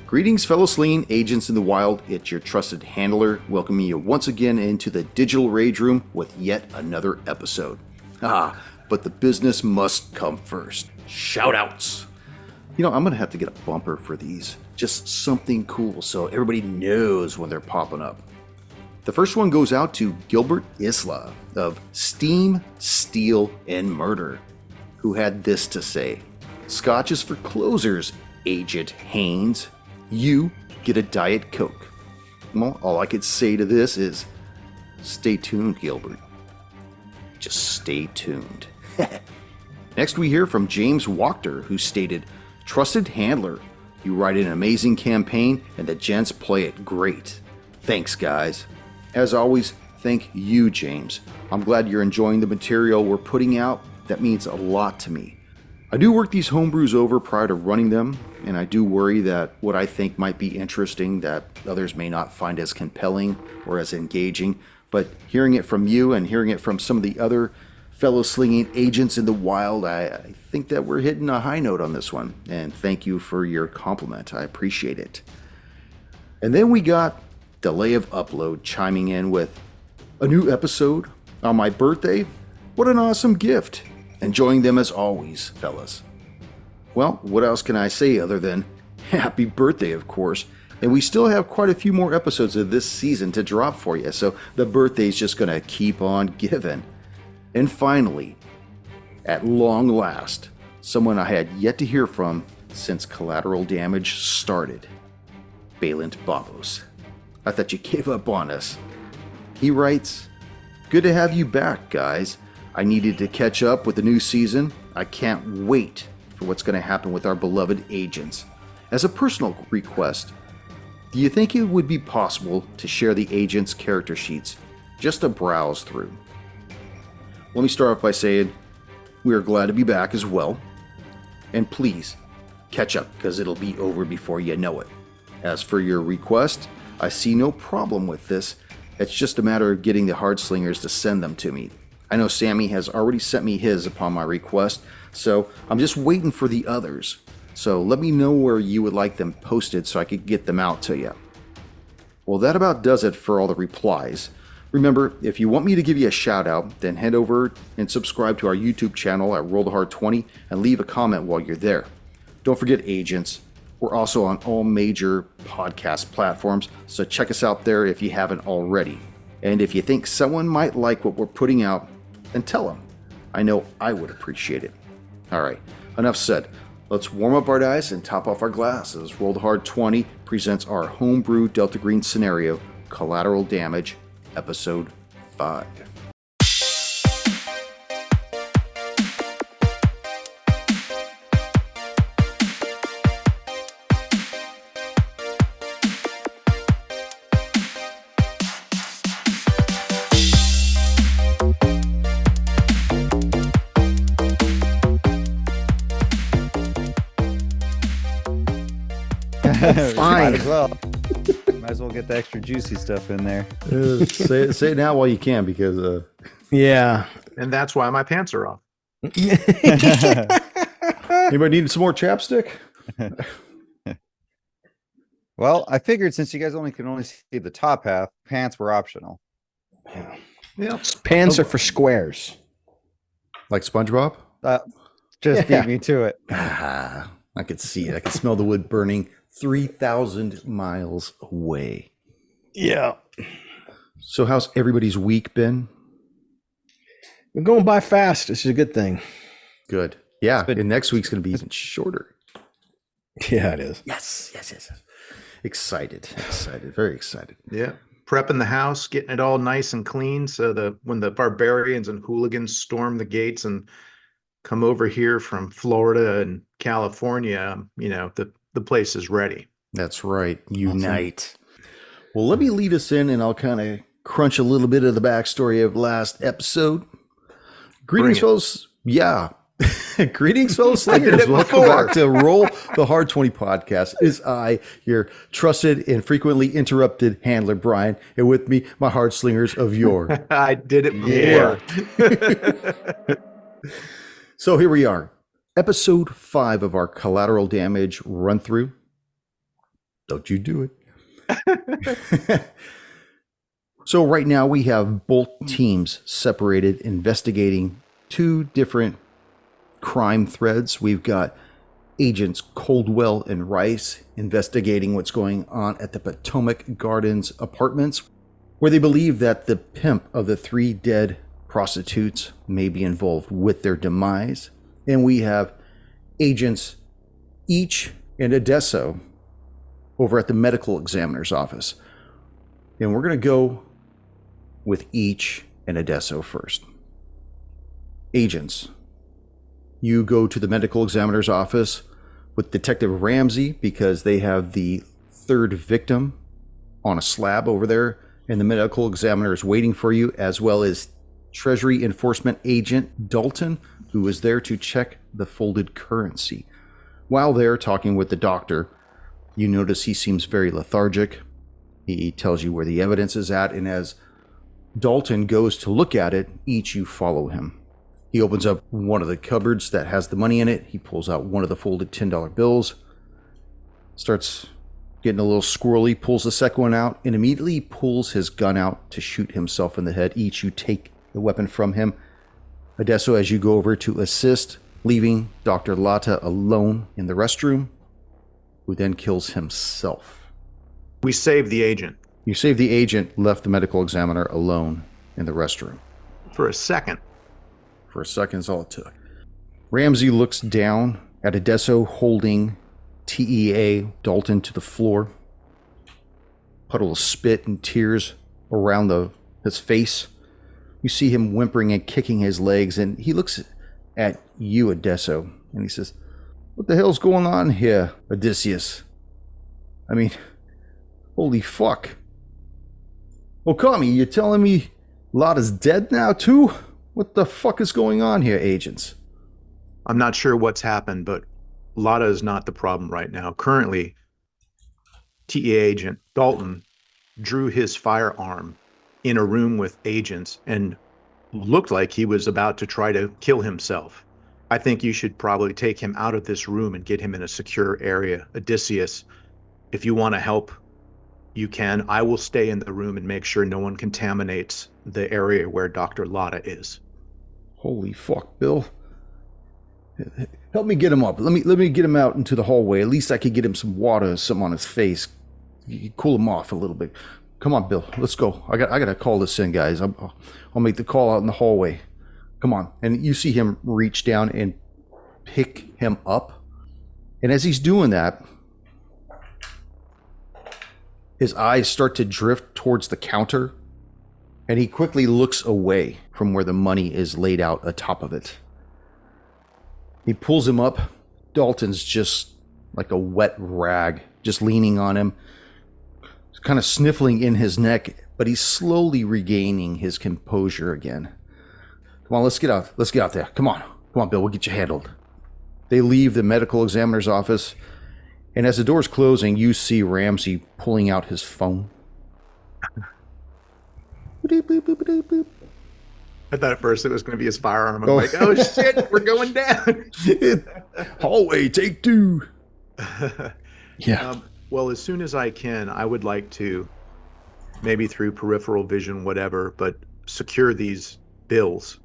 Greetings, fellow slinging agents in the wild. It's your trusted handler, welcoming you once again into the digital rage room with yet another episode. But the business must come first. Shoutouts. You know, I'm going to have to get a bumper for these. Just something cool so everybody knows when they're popping up. The first one goes out to Gilbert Isla of Steam, Steel, and Murder, who had this to say. Scotch is for closers, Agent Haynes. You get a Diet Coke. Well, all I could say to this is, stay tuned, Gilbert. Just stay tuned. Next we hear from James Wachter, who stated, Trusted Handler, you write an amazing campaign and the gents play it great. Thanks, guys. As always, thank you, James. I'm glad you're enjoying the material we're putting out. That means a lot to me. I do work these homebrews over prior to running them, and I do worry that what I think might be interesting that others may not find as compelling or as engaging, but hearing it from you and hearing it from some of the other fellow slinging agents in the wild, I think that we're hitting a high note on this one, and thank you for your compliment. I appreciate it. And then we got Delay of Upload chiming in with a new episode on my birthday. What an awesome gift. Enjoying them as always, fellas. Well, what else can I say other than happy birthday, of course. And we still have quite a few more episodes of this season to drop for you, so the birthday's just going to keep on giving. And finally, at long last, someone I had yet to hear from since Collateral Damage started. Balint Babos. I thought you gave up on us. He writes, good to have you back, guys. I needed to catch up with the new season. I can't wait for what's going to happen with our beloved agents. As a personal request, do you think it would be possible to share the agents' character sheets just to browse through? Let me start off by saying we are glad to be back as well. And please, catch up because it'll be over before you know it. As for your request, I see no problem with this. It's just a matter of getting the Hardslingers to send them to me. I know Sammy has already sent me his upon my request, so I'm just waiting for the others. So let me know where you would like them posted so I could get them out to you. Well, that about does it for all the replies. Remember, if you want me to give you a shout out, then head over and subscribe to our YouTube channel at RollTheHard20 and leave a comment while you're there. Don't forget, agents, we're also on all major podcast platforms, so check us out there if you haven't already. And if you think someone might like what we're putting out, then tell them. I know I would appreciate it. All right, enough said. Let's warm up our dice and top off our glasses. Roll the Hard 20 presents our homebrew Delta Green scenario, Collateral Damage, Episode 5. Fine. Might as well. Might as well get the extra juicy stuff in there. Say it now while you can, because Yeah. And that's why my pants are off. anybody need some more chapstick? Well, I figured since you guys can only see the top half, pants were optional. Yeah. Pants are for squares. Like SpongeBob? Just beat me to it. I could see it. I could smell the wood burning 3,000 miles away. Yeah. So how's everybody's week been? We're going by fast. This is a good thing. Good. Yeah. And next week's going to be even shorter. Yeah, it is. Yes. Excited. Very excited. Yeah. Prepping the house, getting it all nice and clean so when the barbarians and hooligans storm the gates and come over here from Florida and California, the place is ready. That's right. Unite. Well, let me lead us in and I'll kind of crunch a little bit of the backstory of last episode. Greetings, fellows. Yeah. Greetings, fellow slingers. Welcome back to Roll the Hard 20 podcast. It is I, your trusted and frequently interrupted handler, Brian, and with me, my hard slingers of yore. I did it before. Yeah. So here we are. Episode 5 of our Collateral Damage run through. Don't you do it. So right now we have both teams separated, investigating two different crime threads. We've got Agents Coldwell and Rice investigating what's going on at the Potomac Gardens apartments, where they believe that the pimp of the 3 dead prostitutes may be involved with their demise. And we have Agents Each and Adesso over at the medical examiner's office. And we're going to go with Each and Adesso first. Agents, you go to the medical examiner's office with Detective Ramsey because they have the 3rd victim on a slab over there, and the medical examiner is waiting for you, as well as Treasury Enforcement Agent Dalton, who is there to check the folded currency. While they're talking with the doctor, you notice he seems very lethargic. He tells you where the evidence is at, and as Dalton goes to look at it, Each you follow him. He opens up one of the cupboards that has the money in it. He pulls out one of the folded $10 bills, starts getting a little squirrely, pulls the second one out, and immediately pulls his gun out to shoot himself in the head. Each, you take the weapon from him. Adesso, as you go over to assist, leaving Dr. Latta alone in the restroom, who then kills himself. We saved the agent. You save the agent, left the medical examiner alone in the restroom. For a second. For a second is all it took. Ramsey looks down at Adesso holding TEA Dalton to the floor. Puddle of spit and tears around his face. You see him whimpering and kicking his legs, and he looks at you, Adesso, and he says, "What the hell's going on here, Odysseus? I mean, holy fuck. Okami, you're telling me Lotta's dead now too? What the fuck is going on here, agents?" I'm not sure what's happened, but Lotta is not the problem right now. Currently, TEA agent Dalton drew his firearm in a room with agents and looked like he was about to try to kill himself. I think you should probably take him out of this room and get him in a secure area. Odysseus, if you want to help, you can. I will stay in the room and make sure no one contaminates the area where Dr. Lotta is. Holy fuck, Bill. Help me get him up. Let me get him out into the hallway. At least I could get him some water or something on his face. You cool him off a little bit. Come on, Bill. Let's go. I gotta call this in, guys. I'll make the call out in the hallway. Come on. And you see him reach down and pick him up. And as he's doing that, his eyes start to drift towards the counter, and he quickly looks away from where the money is laid out atop of it. He pulls him up. Dalton's just like a wet rag, just leaning on him, kind of sniffling in his neck, but he's slowly regaining his composure again. Come on, let's get out. Let's get out there. Come on, Bill. We'll get you handled. They leave the medical examiner's office, and as the door's closing, you see Ramsey pulling out his phone. I thought at first it was going to be his firearm. I'm like, oh shit, we're going down. Hallway, take 2. Yeah. Well, as soon as I can, I would like to, maybe through peripheral vision, whatever, but secure these bills,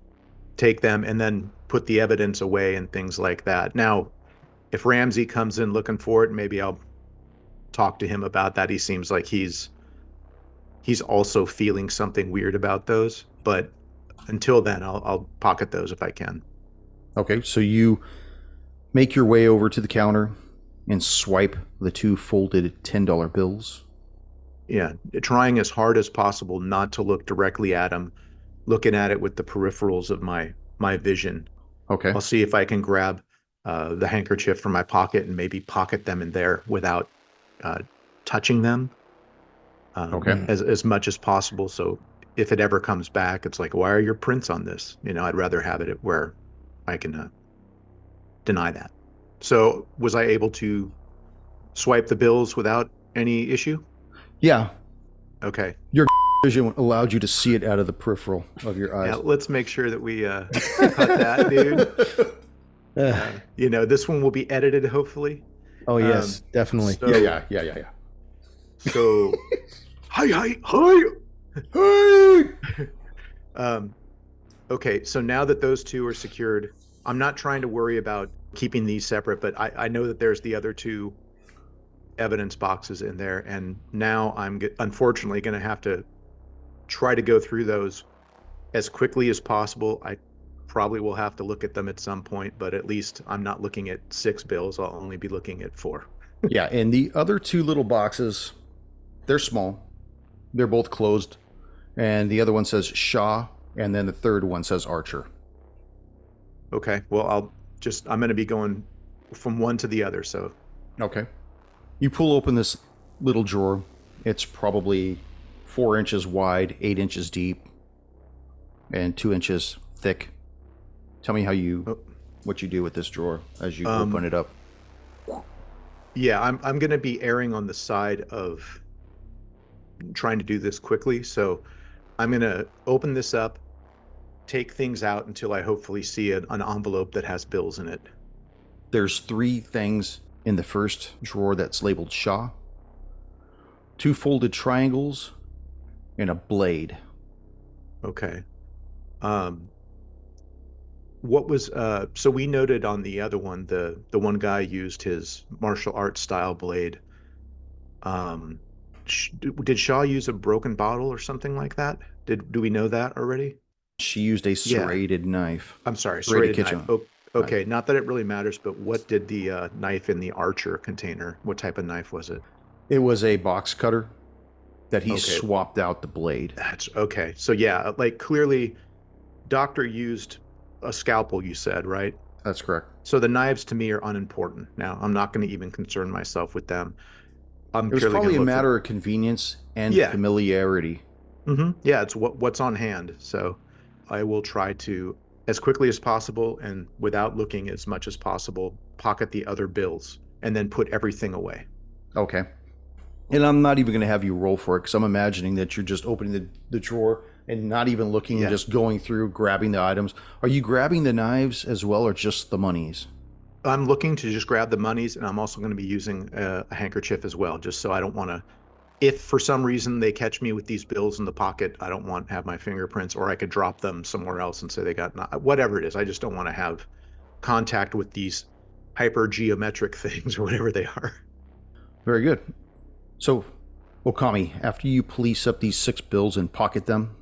take them, and then put the evidence away and things like that. Now, if Ramsey comes in looking for it, maybe I'll talk to him about that. He seems like he's also feeling something weird about those, but until then, I'll pocket those if I can. Okay, so you make your way over to the counter and swipe the 2 folded $10 bills. Yeah, trying as hard as possible not to look directly at him, looking at it with the peripherals of my vision. Okay. I'll see if I can grab the handkerchief from my pocket and maybe pocket them in there without touching them. Okay. As much as possible. So if it ever comes back, it's like, why are your prints on this? I'd rather have it where I can deny that. So was I able to swipe the bills without any issue? Yeah. Okay. Your vision allowed you to see it out of the peripheral of your eyes. Yeah, let's make sure that we cut that, dude. This one will be edited, hopefully. Oh, yes, definitely. So, Yeah. So, hi. Hey! Okay, so now that those two are secured, I'm not trying to worry about keeping these separate, but I know that there's the other two evidence boxes in there, and now unfortunately going to have to try to go through those as quickly as possible. I probably will have to look at them at some point, but at least I'm not looking at 6 bills. I'll only be looking at 4. Yeah, and the other two little boxes, they're small. They're both closed. And the other one says Shaw, and then the third one says Archer. Okay, well, I'm going to be going from one to the other, so. Okay. You pull open this little drawer. It's probably 4 inches wide, 8 inches deep, and 2 inches thick. Tell me what you do with this drawer as you open it up. Yeah, I'm going to be erring on the side of trying to do this quickly, so I'm going to open this up, take things out until I hopefully see an envelope that has bills in it. There's 3 things in the first drawer that's labeled Shaw, 2 folded triangles, and a blade. Okay. What was so we noted on the other one, the one guy used his martial arts style blade. Did Shaw use a broken bottle or something like that? Do we know that already? She used a serrated knife. I'm sorry, Serrated serrated kitchen knife. Okay, knife. not that it really matters, but what did the knife in the Archer container? What type of knife was it? It was a box cutter that he Okay. swapped out the blade. That's okay. So yeah, like clearly, Doctor used a scalpel. You said, right? That's correct. So the knives to me are unimportant. Now I'm not going to even concern myself with them. I'm It was purely probably a gonna look matter of convenience and Yeah. familiarity. Yeah, it's what's on hand. So I will try to, as quickly as possible and without looking as much as possible, pocket the other bills and then put everything away. Okay. And I'm not even going to have you roll for it because I'm imagining that you're just opening the drawer and not even looking and just going through, grabbing the items. Are you grabbing the knives as well or just the monies? I'm looking to just grab the monies, and I'm also going to be using a handkerchief as well, just so I don't want to, if for some reason they catch me with these bills in the pocket, I don't want to have my fingerprints, or I could drop them somewhere else and say they got, whatever it is. I just don't want to have contact with these hypergeometric things or whatever they are. Very good. So, Okami, after you police up these 6 bills and pocket them,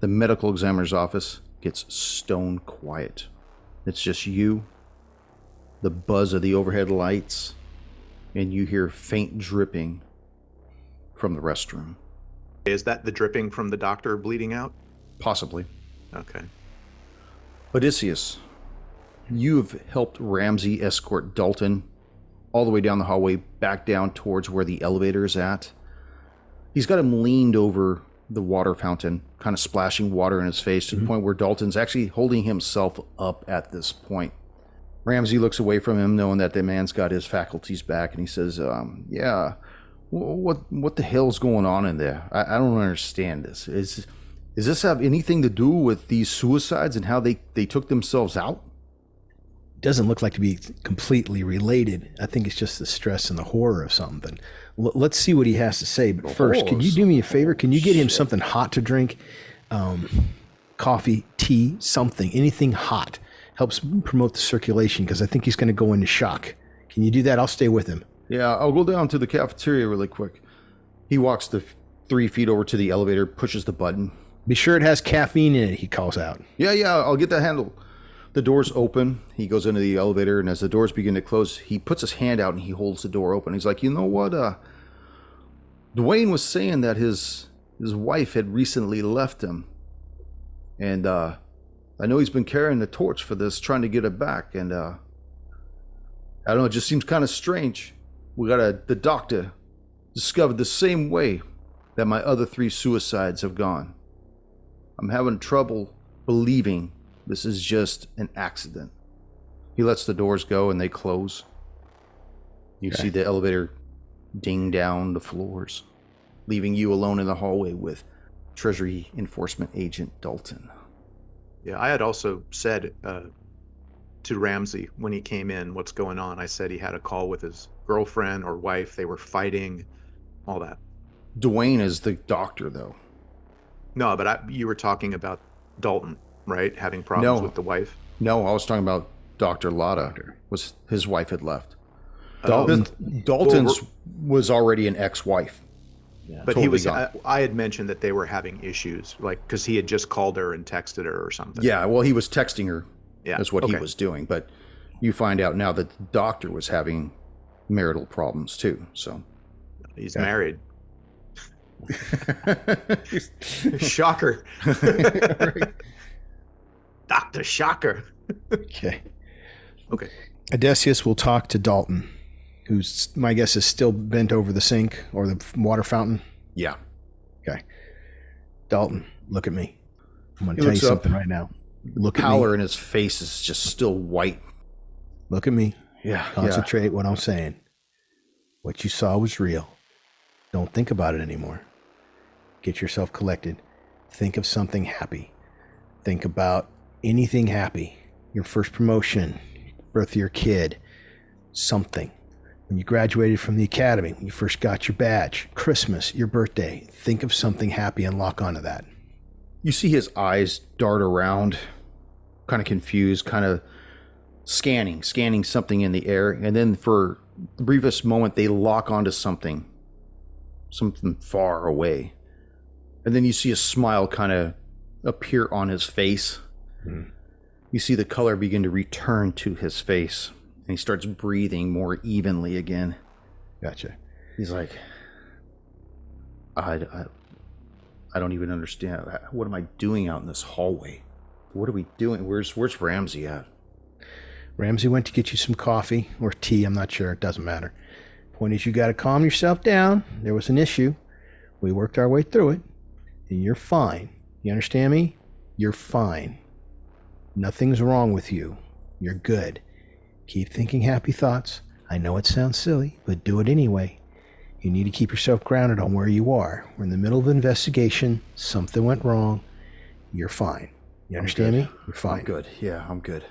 the medical examiner's office gets stone quiet. It's just you, the buzz of the overhead lights, and you hear faint dripping from the restroom. Is that the dripping from the doctor bleeding out? Possibly. Okay. Odysseus, you have helped Ramsey escort Dalton all the way down the hallway back down towards where the elevator is at. He's got him leaned over the water fountain, kind of splashing water in his face to the point where Dalton's actually holding himself up at this point. Ramsey looks away from him, knowing that the man's got his faculties back, and he says, yeah, what the hell's going on in there? I don't understand this. Does this have anything to do with these suicides and how they took themselves out? Doesn't look like to be completely related. I think it's just the stress and the horror of something. Let's see what he has to say. But first, can you do me a favor? Can you get him something hot to drink? Coffee, tea, something, anything hot. Helps promote the circulation because I think he's going to go into shock. Can you do that? I'll stay with him. Yeah, I'll go down to the cafeteria really quick. He walks the 3 feet over to the elevator, pushes the button. Be sure it has caffeine in it, he calls out. Yeah, I'll get that handled. The doors open. He goes into the elevator, and as the doors begin to close, he puts his hand out and he holds the door open. He's like, you know what? Dwayne was saying that his wife had recently left him. And I know he's been carrying the torch for this, trying to get it back. And I don't know, it just seems kind of strange. The doctor discovered the same way that my other 3 suicides have gone. I'm having trouble believing this is just an accident. He lets the doors go and they close. You see the elevator ding down the floors, leaving you alone in the hallway with Treasury Enforcement Agent Dalton. Yeah, I had also said to Ramsey when he came in, what's going on? I said he had a call with his girlfriend or wife. They were fighting. all that. Dwayne is the doctor, though. No, but you were talking about Dalton, right? Having problems with the wife. No, I was talking about Dr. Lotta. Was his wife had left. Dalton's was already an ex-wife. Yeah. But totally I had mentioned that they were having issues, like, because he had just called her and texted her or something. Yeah, well, he was texting her. Yeah, that's what he was doing. But you find out now that the doctor was having marital problems too. So he's married. Shocker. Dr. Shocker. Okay. Odysseus will talk to Dalton, who's, my guess, is still bent over the sink or the water fountain. Yeah. Okay. Dalton, look at me. I'm going to tell you something right now. Look at me. Pallor in his face is just still white. Look at me. Yeah. Concentrate what I'm saying. What you saw was real. Don't think about it anymore. Get yourself collected. Think of something happy. Think about anything happy. Your first promotion, birth of your kid, something. When you graduated from the academy, when you first got your badge, Christmas, your birthday, think of something happy and lock onto that. You see his eyes dart around, kind of confused, kind of scanning something in the air. And then for the briefest moment, they lock onto something far away. And then you see a smile kind of appear on his face. Mm. You see the color begin to return to his face. And he starts breathing more evenly again. Gotcha. He's like, I don't even understand. What am I doing out in this hallway? What are we doing? Where's Ramsey at? Ramsey went to get you some coffee or tea. I'm not sure. It doesn't matter. Point is, you got to calm yourself down. There was an issue. We worked our way through it. And you're fine. You understand me? You're fine. Nothing's wrong with you. You're good. Keep thinking happy thoughts. I know it sounds silly, but do it anyway. You need to keep yourself grounded on where you are. We're in the middle of an investigation. Something went wrong. You're fine. You understand me? You're fine. I'm good. Yeah, I'm good.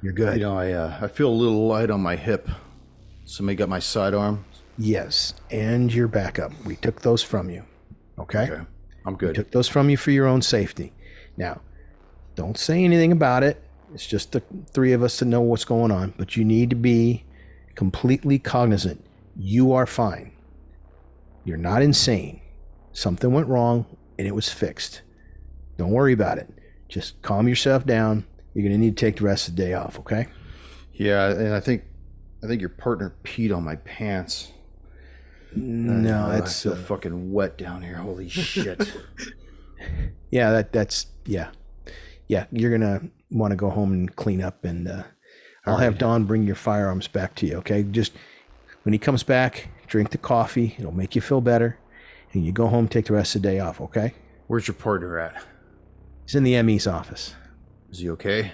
You're good. You know, I feel a little light on my hip. Somebody got my sidearm? Yes, and your backup. We took those from you. Okay? I'm good. We took those from you for your own safety. Now, don't say anything about it. It's just the three of us to know what's going on. But you need to be completely cognizant. You are fine. You're not insane. Something went wrong, and it was fixed. Don't worry about it. Just calm yourself down. You're going to need to take the rest of the day off, okay? Yeah, and I think your partner peed on my pants. No, that's so fucking wet down here. Holy shit. Yeah, that's yeah. You're gonna want to go home and clean up, and I'll have Don bring your firearms back to you. Okay, just when he comes back, drink the coffee. It'll make you feel better, and you go home, take the rest of the day off. Okay? Where's your partner at? He's in the ME's office. Is he okay?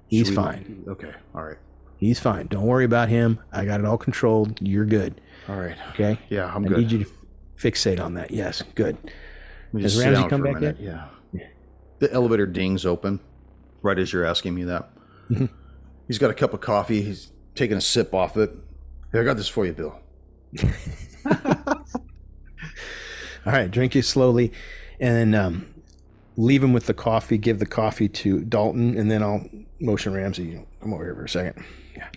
He's fine. Okay, all right. He's fine. Don't worry about him. I got it all controlled. You're good. All right. Okay? Yeah, I'm good. I need you to fixate on that. Yes, good. Has Ramsey come back yet? Yeah. The elevator dings open right as you're asking me that. Mm-hmm. He's got a cup of coffee. He's taking a sip off it. Hey, I got this for you, Bill. All right, drink it slowly, and then leave him with the coffee. Give the coffee to Dalton, and then I'll motion Ramsey. Come over here for a second. Yeah.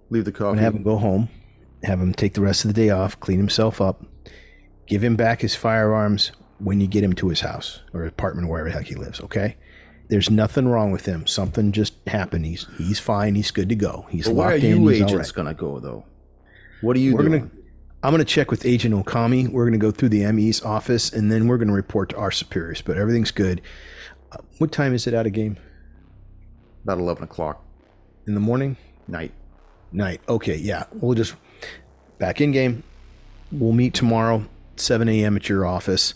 Leave the coffee. And have him go home. Have him take the rest of the day off. Clean himself up. Give him back his firearms when you get him to his house or apartment, wherever the heck he lives. Okay. There's nothing wrong with him. Something just happened. He's fine. He's good to go. He's locked in. Why are you agents gonna go though? What are you doing? I'm going to check with Agent Okami. We're going to go through the ME's office, and then we're going to report to our superiors. But everything's good. What time is it out of game? About 11 o'clock. In the morning? Night. Okay, yeah. We'll just back in game. We'll meet tomorrow, 7 a.m. at your office.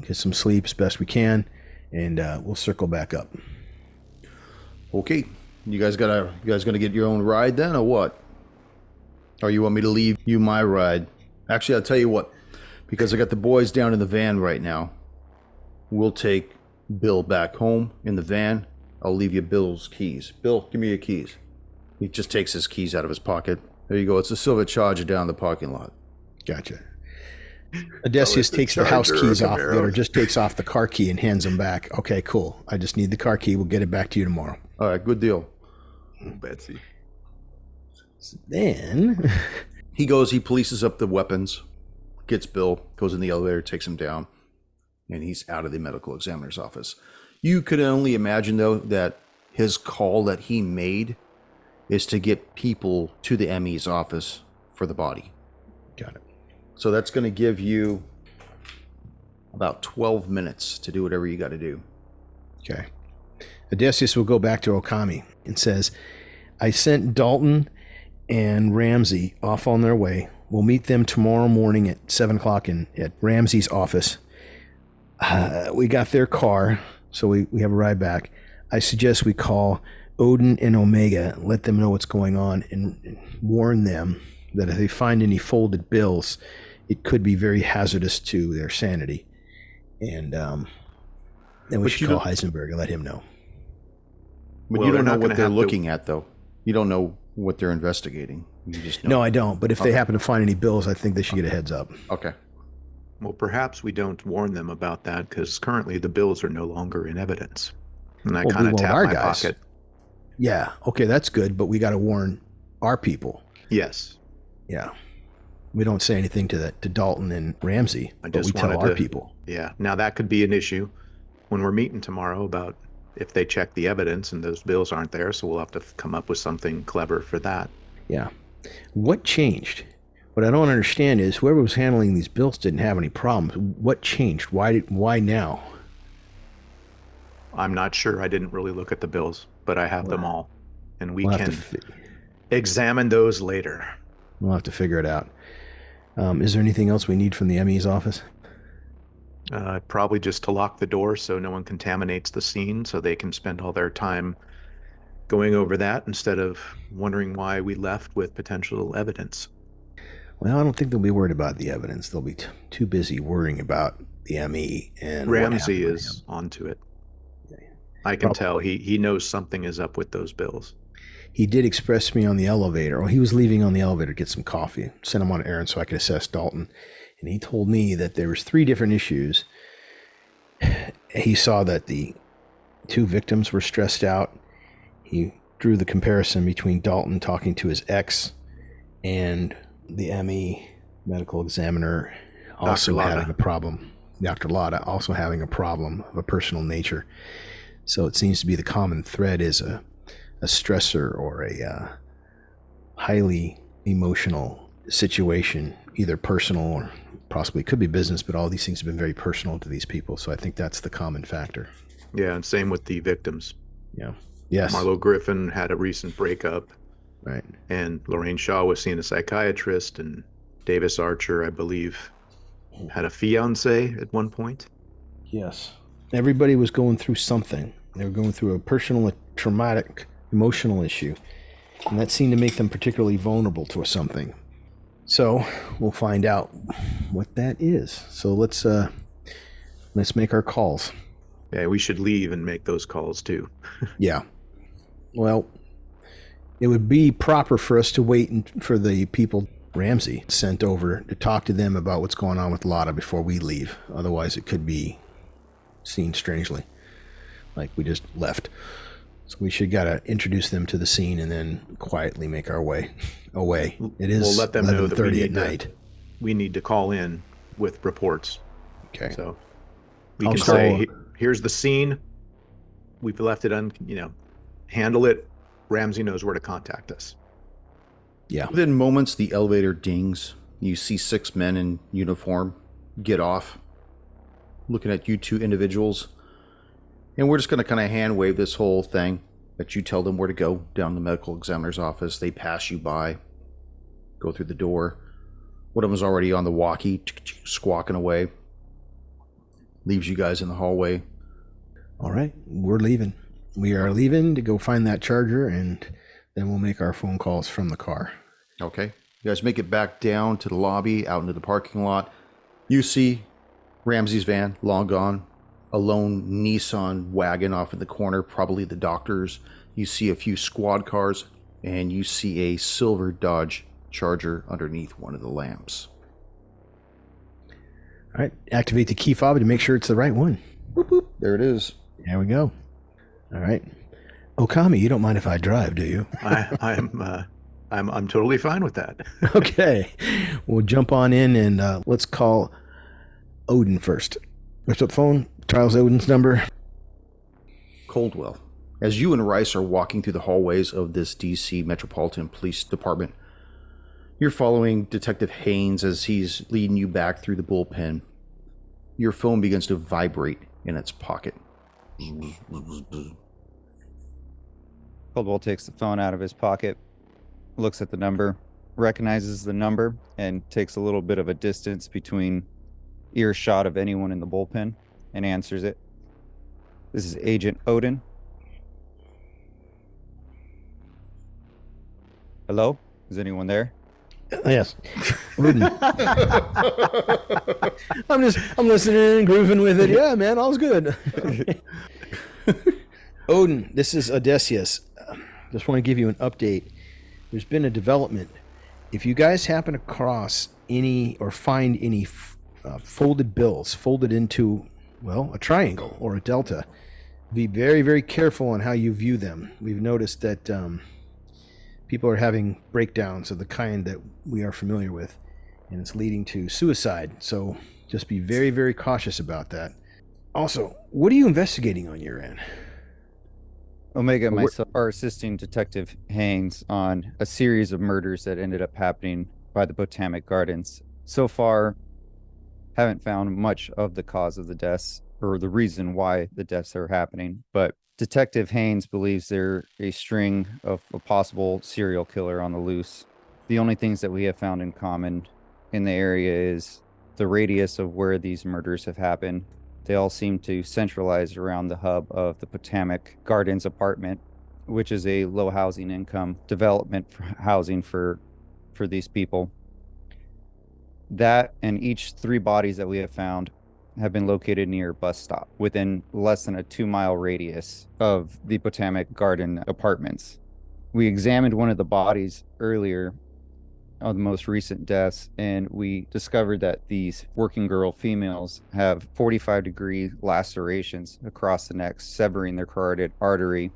Get some sleep as best we can, and we'll circle back up. Okay. You guys gonna get your own ride then, or what? Or you want me to leave you my ride? Actually, I'll tell you what. Because I got the boys down in the van right now. We'll take Bill back home in the van. I'll leave you Bill's keys. Bill, give me your keys. He just takes his keys out of his pocket. There you go. It's a silver Charger down the parking lot. Gotcha. Odysseus takes the house Charger or keys off of it, Camaro. or just takes off the car key and hands them back. Okay, cool. I just need the car key. We'll get it back to you tomorrow. All right, good deal. Betsy. Then He polices up the weapons, gets Bill, goes in the elevator, takes him down, and he's out of the medical examiner's office. You could only imagine, though, that his call that he made is to get people to the ME's office for the body. got it. So that's going to give you about 12 minutes to do whatever you got to do. Okay. Odysseus will go back to Okami and says, I sent Dalton and Ramsey off on their way. We'll meet them tomorrow morning at 7 o'clock at Ramsey's office. We got their car, so we have a ride back. I suggest we call Odin and Omega, let them know what's going on, and warn them that if they find any folded bills, it could be very hazardous to their sanity. And then we should call Heisenberg and let him know. But you don't know what they're looking at, though. You don't know what they're investigating. You just know. No, I don't. But if they happen to find any bills, I think they should get a heads up. Okay. Well, perhaps we don't warn them about that because currently the bills are no longer in evidence. And I kind of tap my pocket. Yeah. Okay, that's good. But we got to warn our people. Yes. Yeah. We don't say anything to Dalton and Ramsey, but we tell our people. Yeah. Now that could be an issue when we're meeting tomorrow about if they check the evidence and those bills aren't there. So we'll have to come up with something clever for that. Yeah. What changed? What I don't understand is whoever was handling these bills didn't have any problems. What changed? Why now? I'm not sure. I didn't really look at the bills, but I have them all. And we can examine those later. We'll have to figure it out. Is there anything else we need from the ME's office? Probably just to lock the door so no one contaminates the scene so they can spend all their time going over that instead of wondering why we left with potential evidence. Well, I don't think they'll be worried about the evidence. They'll be too busy worrying about the ME. And Ramsey is onto it. I can tell he knows something is up with those bills. He did express to me on the elevator. Well, he was leaving on the elevator to get some coffee. Sent him on an errand so I could assess Dalton. And he told me that there was 3 different issues. He saw that the 2 victims were stressed out. He drew the comparison between Dalton talking to his ex and the ME medical examiner also having a problem. Dr. Lotta also having a problem of a personal nature. So it seems to be the common thread is a stressor or a highly emotional situation, either personal or possibly could be business, but all these things have been very personal to these people. So I think that's the common factor. Yeah, and same with the victims. Yeah. Yes. Marlo Griffin had a recent breakup. Right. And Lorraine Shaw was seeing a psychiatrist, and Davis Archer, I believe, had a fiance at one point. Yes. Everybody was going through something. They were going through a personal, traumatic, emotional issue. And that seemed to make them particularly vulnerable to something. So we'll find out what that is. So let's make our calls. Yeah, we should leave and make those calls too. Yeah. Well, it would be proper for us to wait for the people Ramsey sent over to talk to them about what's going on with Lotta before we leave. Otherwise, it could be seen strangely, like we just left. So we should gotta introduce them to the scene and then quietly make our way away. It is we'll let them know that 11:30 at night. We need to call in with reports. Okay. So we can say, here's the scene. We've left it handle it. Ramsey knows where to contact us. Yeah. Within moments, the elevator dings. You see 6 men in uniform get off, looking at you 2 individuals. And we're just going to kind of hand wave this whole thing that you tell them where to go down the medical examiner's office. They pass you by, go through the door. One of them's already on the walkie, squawking away. Leaves you guys in the hallway. All right, we're leaving. We are leaving to go find that charger, and then we'll make our phone calls from the car. Okay. You guys make it back down to the lobby, out into the parking lot. You see Ramsey's van, long gone. A lone Nissan wagon off in the corner, probably the doctor's. You see a few squad cars, and you see a silver Dodge Charger underneath one of the lamps. All right. Activate the key fob to make sure it's the right one. Boop, boop. There it is. There we go. All right. Okami, you don't mind if I drive, do you? I'm totally fine with that. Okay. We'll jump on in and let's call Odin first. What's up, phone? Charles Odin's number. Coldwell. As you and Rice are walking through the hallways of this DC Metropolitan Police Department, you're following Detective Haynes as he's leading you back through the bullpen. Your phone begins to vibrate in its pocket. Coldwell takes the phone out of his pocket, looks at the number, recognizes the number, and takes a little bit of a distance between earshot of anyone in the bullpen and answers it. This is Agent Odin. Hello? Is anyone there? Yes. Odin. I'm listening and grooving with it. Yeah, man, all's good. Odin, this is Odysseus. Just want to give you an update. There's been a development. If you guys happen across any or find any folded bills folded into, well, a triangle or a delta, be very, very careful on how you view them. We've noticed that people are having breakdowns of the kind that we are familiar with, and it's leading to suicide. So just be very, very cautious about that. Also, what are you investigating on your end? Omega and myself are assisting Detective Haynes on a series of murders that ended up happening by the Botanic Gardens. So far, haven't found much of the cause of the deaths or the reason why the deaths are happening, but Detective Haynes believes they're a string of a possible serial killer on the loose. The only things that we have found in common in the area is the radius of where these murders have happened. They all seem to centralize around the hub of the Botanic Gardens apartment, which is a low housing income development for housing for these people. That and each 3 bodies that we have found have been located near a bus stop within less than a 2-mile radius of the Botanic Garden apartments. We examined one of the bodies earlier on the most recent deaths, and we discovered that these working girl females have 45-degree lacerations across the neck, severing their carotid artery.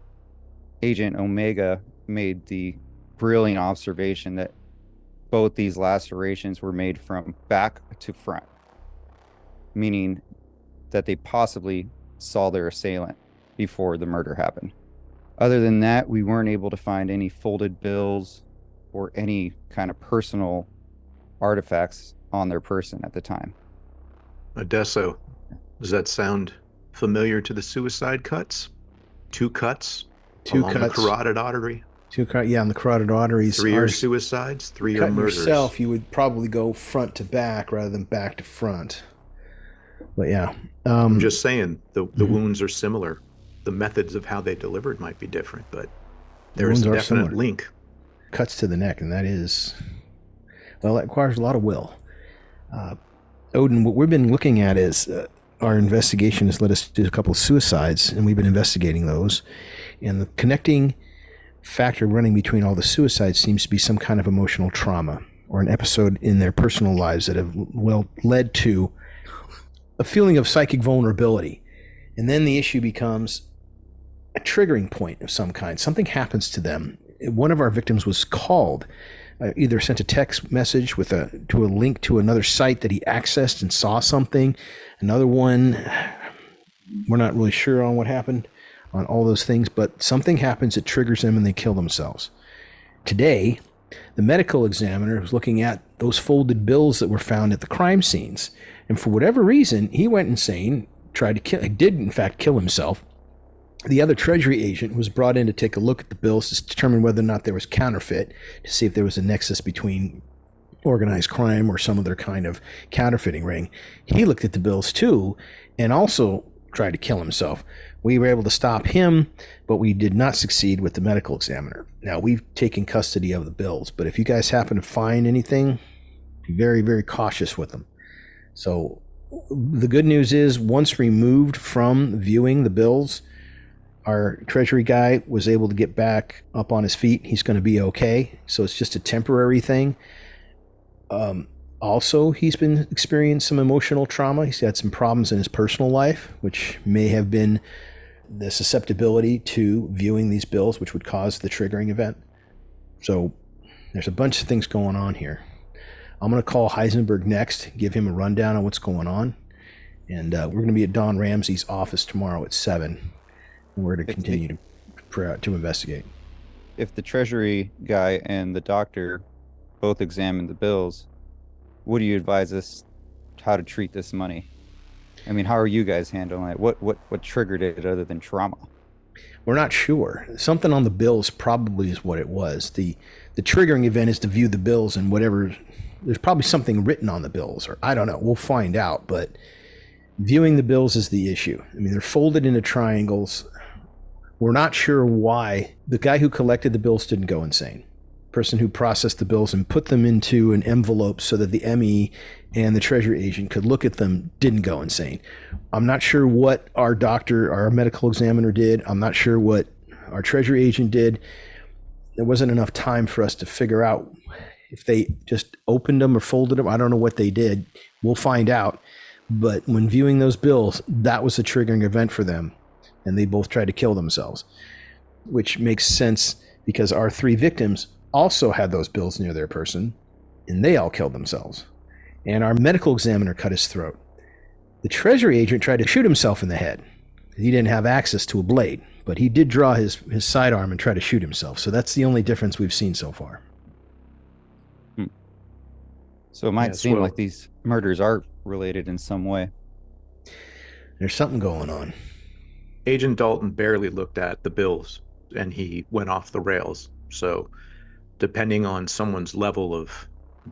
Agent Omega made the brilliant observation that both these lacerations were made from back to front, meaning that they possibly saw their assailant before the murder happened. Other than that, we weren't able to find any folded bills or any kind of personal artifacts on their person at the time. Odesso, does that sound familiar to the suicide cuts? 2 cuts along the carotid artery? 2 cuts, yeah, on the carotid arteries. 3 are suicides, 3 are murders. Yourself, you would probably go front to back rather than back to front. But yeah. I'm just saying, the wounds are similar. The methods of how they delivered might be different, but there's a definite link. Cuts to the neck, and that is, well, that requires a lot of will. Odin, what we've been looking at is our investigation has led us to a couple of suicides, and we've been investigating those. And the connecting factor running between all the suicides seems to be some kind of emotional trauma or an episode in their personal lives that have, well, led to a feeling of psychic vulnerability. And then the issue becomes a triggering point of some kind. Something happens to them. One of our victims was called, either sent a text message with a link to another site that he accessed and saw something. Another one, we're not really sure on what happened on all those things, but something happens that triggers them and they kill themselves. Today, the medical examiner was looking at those folded bills that were found at the crime scenes. And for whatever reason, he went insane, did in fact kill himself. The other Treasury agent was brought in to take a look at the bills to determine whether or not there was counterfeit, to see if there was a nexus between organized crime or some other kind of counterfeiting ring. He looked at the bills too and also tried to kill himself. We were able to stop him, but we did not succeed with the medical examiner. Now, we've taken custody of the bills, but if you guys happen to find anything, be very, very cautious with them. So the good news is, once removed from viewing the bills, our Treasury guy was able to get back up on his feet. He's going to be okay. So it's just a temporary thing. Also, he's been experiencing some emotional trauma. He's had some problems in his personal life, which may have been the susceptibility to viewing these bills, which would cause the triggering event. So there's a bunch of things going on here. I'm going to call Heisenberg next, give him a rundown on what's going on. And we're going to be at Don Ramsey's office tomorrow at 7. And we're going to continue to investigate. If the Treasury guy and the doctor both examine the bills, what do you advise us how to treat this money? I mean, how are you guys handling it? What triggered it other than trauma? We're not sure. Something on the bills probably is what it was. The triggering event is to view the bills and whatever. There's probably something written on the bills, or I don't know. We'll find out. But viewing the bills is the issue. I mean, they're folded into triangles. We're not sure why the guy who collected the bills didn't go insane. Person who processed the bills and put them into an envelope so that the ME and the Treasury agent could look at them didn't go insane. I'm not sure what our doctor, our medical examiner did. I'm not sure what our Treasury agent did. There wasn't enough time for us to figure out if they just opened them or folded them. I don't know what they did. We'll find out. But when viewing those bills, that was a triggering event for them. And they both tried to kill themselves, which makes sense because our 3 victims also had those bills near their person, and they all killed themselves. And our medical examiner cut his throat. The Treasury agent tried to shoot himself in the head. He didn't have access to a blade, but he did draw his sidearm and try to shoot himself. So that's the only difference we've seen so far. So it might seem like these murders are related in some way. There's something going on. Agent Dalton barely looked at the bills, and he went off the rails. So depending on someone's level of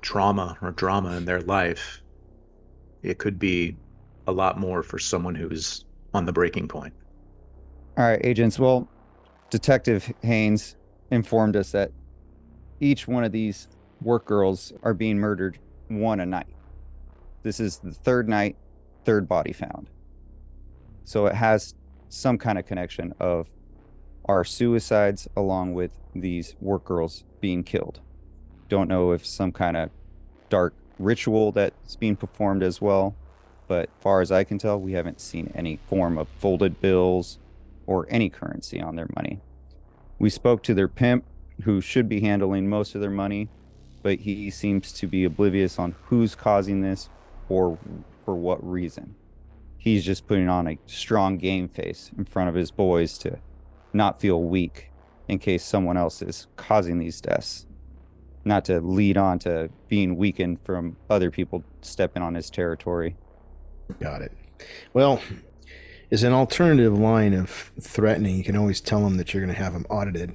trauma or drama in their life, it could be a lot more for someone who's on the breaking point. All right, agents. Well, Detective Haynes informed us that each one of these work girls are being murdered one a night. This is the 3rd night, 3rd body found. So it has some kind of connection of our suicides along with these work girls being killed. Don't know if some kind of dark ritual that's being performed as well, but as far as I can tell, we haven't seen any form of folded bills or any currency on their money. We spoke to their pimp, who should be handling most of their money, but he seems to be oblivious on who's causing this or for what reason. He's just putting on a strong game face in front of his boys to not feel weak in case someone else is causing these deaths, not to lead on to being weakened from other people stepping on his territory. Got it. Well, as an alternative line of threatening, you can always tell them that you're going to have them audited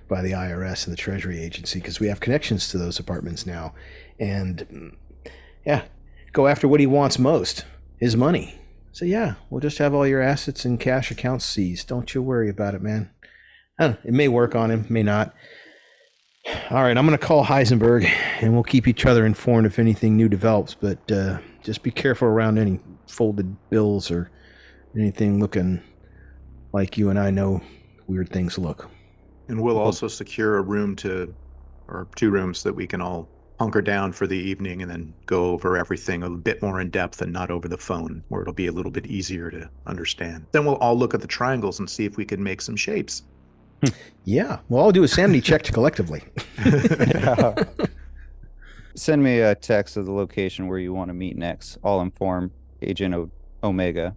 by the IRS and the Treasury Agency, because we have connections to those departments now. And yeah, go after what he wants most, his money. So yeah, we'll just have all your assets and cash accounts seized. Don't you worry about it, man. I don't know, it may work on him, may not. All right, I'm going to call Heisenberg, and we'll keep each other informed if anything new develops. But just be careful around any folded bills or anything looking like you and I know weird things look. And we'll also secure a room or 2 rooms that we can all hunker down for the evening and then go over everything a bit more in depth and not over the phone, where it'll be a little bit easier to understand. Then we'll all look at the triangles and see if we can make some shapes. Yeah. Well, I'll do a sanity check collectively. Yeah. Send me a text of the location where you want to meet next. I'll inform Agent Omega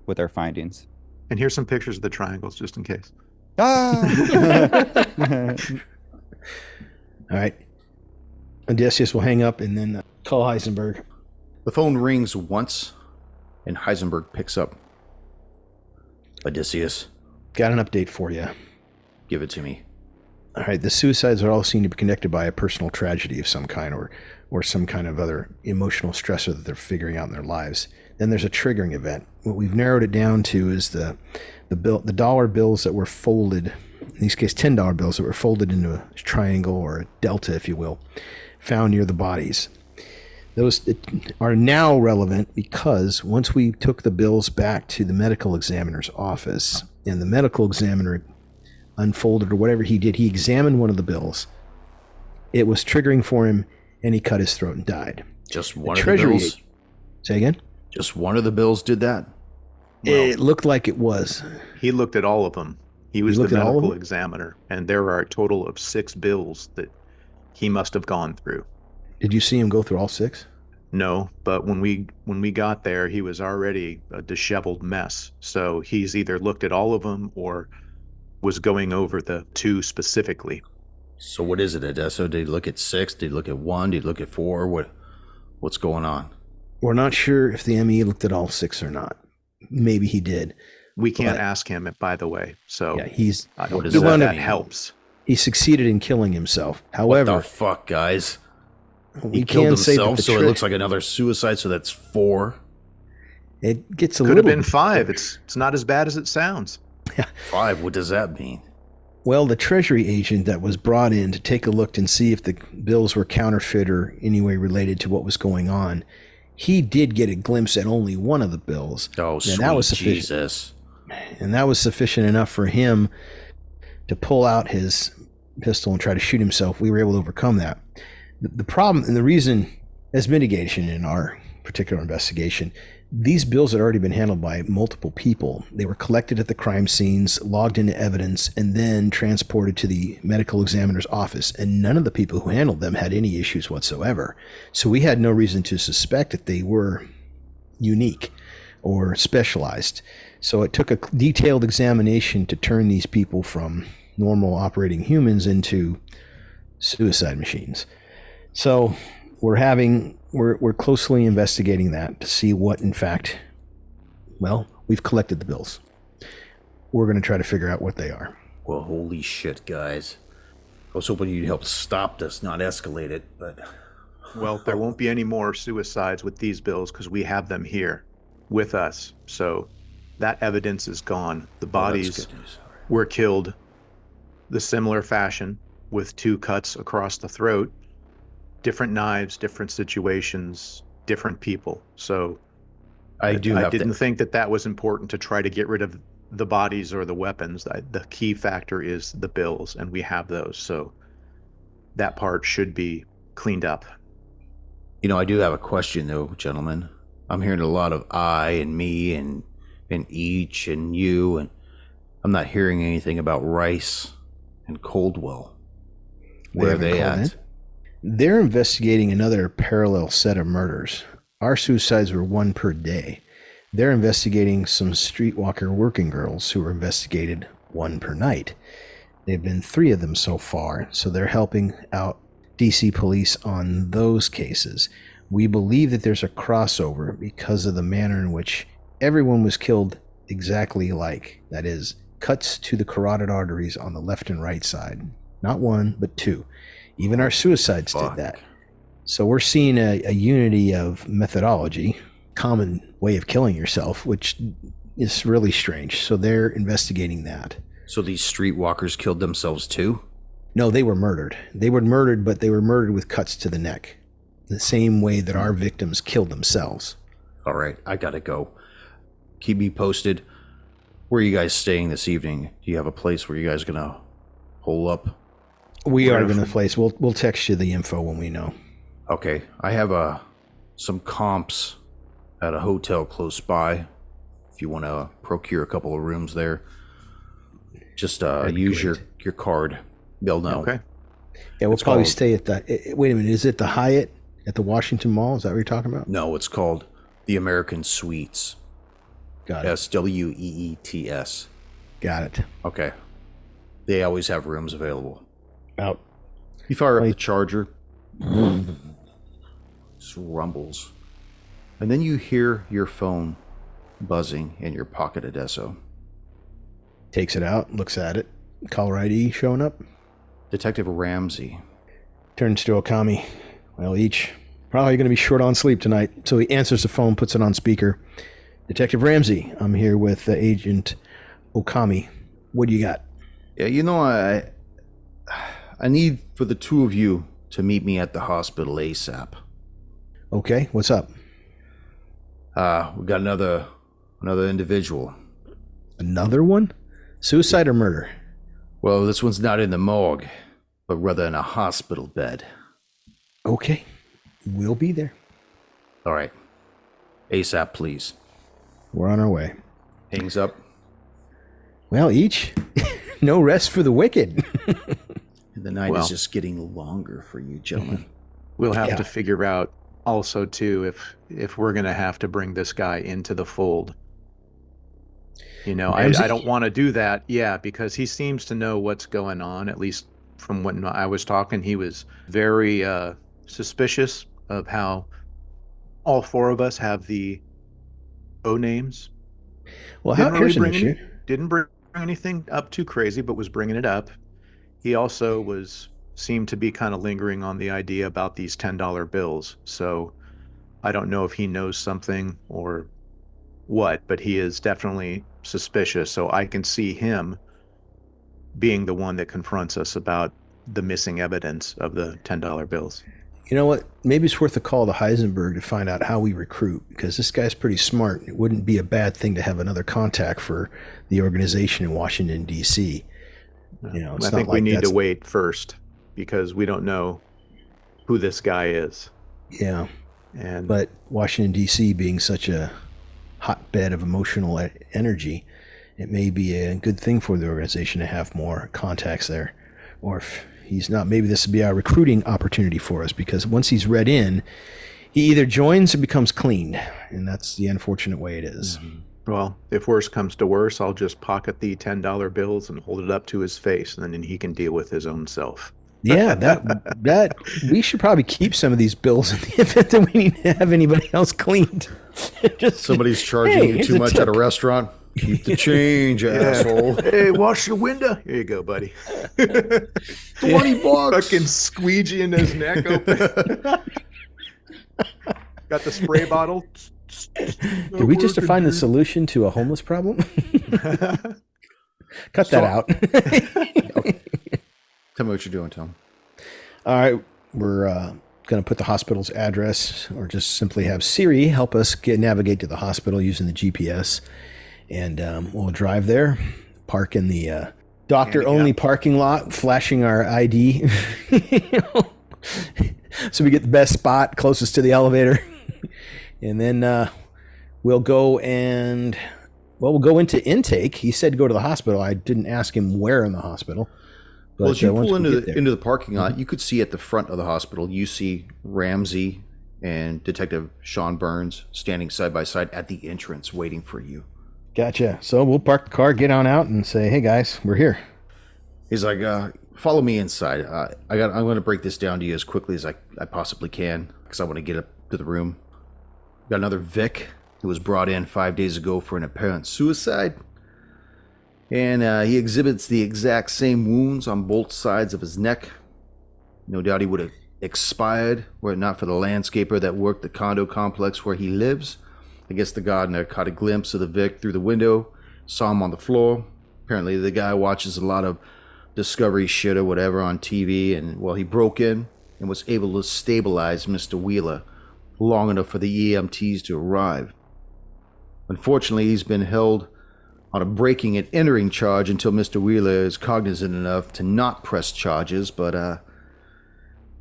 with our findings. And here's some pictures of the triangles just in case. Ah! All right. Odysseus will hang up and then call Heisenberg. The phone rings once, and Heisenberg picks up. Odysseus, Got an update for you. give it to me. All right. The suicides are all seen to be connected by a personal tragedy of some kind or some kind of other emotional stressor that they're figuring out in their lives. Then there's a triggering event. What we've narrowed it down to is the dollar bills that were folded, in this case $10 bills that were folded into a triangle or a delta, if you will, found near the bodies. Those are now relevant because once we took the bills back to the medical examiner's office and the medical examiner unfolded or whatever he did, he examined one of the bills. It was triggering for him, and he cut his throat and died. Just one of the bills? Say again? Just one of the bills did that? It looked like it was. He looked at all of them. He was the medical examiner, and there are a total of 6 bills that he must have gone through. Did you see him go through all 6? No, but when we got there, he was already a disheveled mess. So he's either looked at all of them or was going over the 2 specifically. So what is it, Adesso? Did he look at 6? Did he look at 1? Did he look at 4? What's going on? We're not sure if the ME looked at all 6 or not. Maybe he did. We can't ask him, by the way. So yeah, I don't know if that helps. He succeeded in killing himself. However, what the fuck, guys? He killed himself, so it looks like another suicide. So that's 4. It gets a Could little. Have been 5. It's not as bad as it sounds. 5. What does that mean? Well, the Treasury agent that was brought in to take a look and see if the bills were counterfeit or anyway related to what was going on, he did get a glimpse at only one of the bills. Oh, sweet that was sufficient. Jesus. And that was sufficient enough for him to pull out his pistol and try to shoot himself. We were able to overcome that. The problem and the reason, as mitigation in our particular investigation, these bills had already been handled by multiple people. They were collected at the crime scenes, logged into evidence, and then transported to the medical examiner's office. And none of the people who handled them had any issues whatsoever. So we had no reason to suspect that they were unique or specialized. So it took a detailed examination to turn these people from normal operating humans into suicide machines. So we're closely investigating that to see what, in fact, well, we've collected the bills. We're going to try to figure out what they are. Well, holy shit, guys. I was hoping you'd help stop this, not escalate it, but... Well, there won't be any more suicides with these bills because we have them here with us. So that evidence is gone. The bodies were killed the similar fashion with 2 cuts across the throat. Different knives, different situations, different people. So I didn't think that was important to try to get rid of the bodies or the weapons. The key factor is the bills, and we have those. So that part should be cleaned up. You know, I do have a question, though, gentlemen. I'm hearing a lot of I and me and each and you, and I'm not hearing anything about Rice and Coldwell. Where are they at? They're investigating another parallel set of murders. Our suicides were 1 per day. They're investigating some streetwalker working girls who were investigated 1 per night. They've been 3 of them so far, so they're helping out DC police on those cases. We believe that there's a crossover because of the manner in which everyone was killed exactly alike. That is, cuts to the carotid arteries on the left and right side. Not 1, but 2. Even our suicides did that. So we're seeing a unity of methodology, common way of killing yourself, which is really strange. So they're investigating that. So these streetwalkers killed themselves too? No, they were murdered. They were murdered, but they were murdered with cuts to the neck. The same way that our victims killed themselves. All right, I gotta go. Keep me posted. Where are you guys staying this evening? Do you have a place where you guys gonna hole up? We are going to place. We'll text you the info when we know. Okay, I have some comps at a hotel close by. If you want to procure a couple of rooms there, just use your card. They'll know. Okay. Yeah, we'll probably stay at the. Wait a minute, is it the Hyatt at the Washington Mall? Is that what you're talking about? No, it's called the American Suites. Got it. SWEETS. Got it. Okay. They always have rooms available. Out. You fire up the charger. Just rumbles. And then you hear your phone buzzing in your pocket, Adesso. Takes it out, looks at it. Caller ID showing up. Detective Ramsey. Turns to Okami. Well, each probably going to be short on sleep tonight. So he answers the phone, puts it on speaker. Detective Ramsey, I'm here with Agent Okami. What do you got? Yeah, you know, I need for the 2 of you to meet me at the hospital ASAP. Okay, what's up? We got another individual. Another one? Suicide or murder? Well, this one's not in the morgue, but rather in a hospital bed. Okay. We'll be there. All right. ASAP, please. We're on our way. Hangs up. Well, no rest for the wicked. The night is just getting longer for you, gentlemen. We'll have to figure out also, too, if we're going to have to bring this guy into the fold. You know, I don't want to do that, because he seems to know what's going on, at least from when I was talking. He was very suspicious of how all four of us have the O names. Well, Didn't bring anything up too crazy, but was bringing it up. He also seemed to be kind of lingering on the idea about these $10 bills. So I don't know if he knows something or what, but he is definitely suspicious. So I can see him being the one that confronts us about the missing evidence of the $10 bills. You know what? Maybe it's worth a call to Heisenberg to find out how we recruit, because this guy's pretty smart. It wouldn't be a bad thing to have another contact for the organization in Washington, D.C. You know, I think we need to wait first, because we don't know who this guy is. Yeah. But Washington, D.C. being such a hotbed of emotional energy, it may be a good thing for the organization to have more contacts there. Or if he's not, maybe this would be our recruiting opportunity for us, because once he's read in, he either joins or becomes cleaned. And that's the unfortunate way it is. Mm-hmm. Well, if worse comes to worse, I'll just pocket the $10 bills and hold it up to his face, and then he can deal with his own self. Yeah, that we should probably keep some of these bills in the event that we need to have anybody else cleaned. Somebody's charging you too much at a restaurant. Keep the change, asshole. Hey, wash your window. Here you go, buddy. $20. Fucking squeegeeing his neck open. Got the spray bottle. Did we just find the solution to a homeless problem? Cut that out. Okay. Tell me what you're doing, Tom. All right. We're going to put the hospital's address, or just simply have Siri help us navigate to the hospital using the GPS. And we'll drive there, park in the doctor-only parking lot, flashing our ID. So we get the best spot closest to the elevator. And then we'll go into intake. He said go to the hospital. I didn't ask him where in the hospital. But, well, as you pull into the parking lot, you could see at the front of the hospital, you see Ramsey and Detective Sean Burns standing side by side at the entrance waiting for you. Gotcha. So we'll park the car, get on out, and say, hey, guys, we're here. He's like, follow me inside. I'm going to break this down to you as quickly as I possibly can, because I want to get up to the room. Got another Vic who was brought in 5 days ago for an apparent suicide. And he exhibits the exact same wounds on both sides of his neck. No doubt he would have expired were it not for the landscaper that worked the condo complex where he lives. I guess the gardener caught a glimpse of the Vic through the window, saw him on the floor. Apparently the guy watches a lot of Discovery shit or whatever on TV, and he broke in and was able to stabilize Mr. Wheeler long enough for the EMTs to arrive. Unfortunately, he's been held on a breaking and entering charge until Mr. Wheeler is cognizant enough to not press charges, but